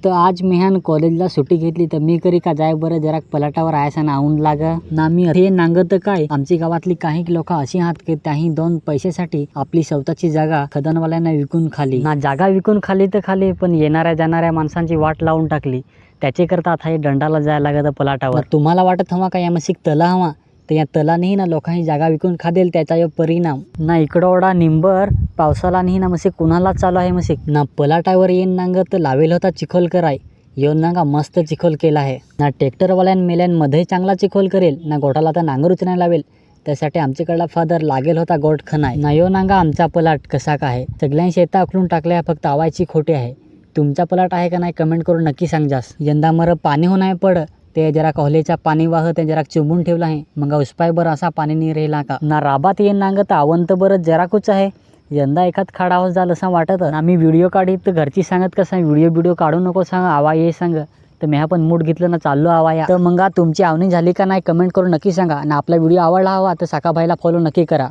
तर आज मेहान कॉलेजला सुट्टी घेतली तर मी करी का जाय बरं जरा पलाटावर आयसा ना आऊन लागा ना मी हे नांगत काय आमची गावातली काही लोक अशी आहात की त्याही दोन पैशासाठी आपली स्वतःची जागा खदनवाल्यांना विकून खाली ना जागा विकून खाली तर खाली पण येणाऱ्या जाणाऱ्या माणसांची वाट लावून टाकली। त्याचे करता आता हे दंडाला जायला लागत पलाटावर। तुम्हाला वाटत हवा का या मसिक तला हवा तर या तला नाही ना लोकांनी जागा विकून खादेल त्याचा यो परिणाम ना इकडं ओढा निंबर पावसाला नाही ना मसे कुणाला चालू आहे मसे ना पलाटावर येईन नांगत लावेल होता चिखल कराय येऊन नांगा मस्त चिखल केला आहे ना ट्रॅक्टरवाल्यान मेल्यांमध्ये चांगला चिखल करेल ना गोठाला तर नांगर उचनाय लावेल त्यासाठी आमच्याकडला फादर लागेल होता गोठ खणाय ना यो नांगा आमचा पलाट कसा का आहे सगळ्यांनी शेता उकळून टाकल्या फक्त आवायची खोटे आहे। तुमचा पलाट आहे का नाही कमेंट करून नक्की सांगजास। यंदा मर पाणी हो नाही पड ते जरा कॉलेजचा पाणी वाह ते जरा चुंबून ठेवला आहे मग उस्पाय बरं असा पाणी नाही राहिला का ना राबात येईन नांगत आवंत बरं जरा कुछ आहे यंदा एखाद खाडावस झालं असं वाटत ना मी व्हिडिओ काढीत तर घरची सांगत कसं व्हिडिओ काढू नको सांग आवा ये सांग तर मी पण मूड घेतलं ना चाललो आवाया तर मग तुमची आवनी झाली का नाही कमेंट करून नक्की सांगा आणि आपला व्हिडिओ आवडला हवा तर साका भाईला फॉलो नक्की करा।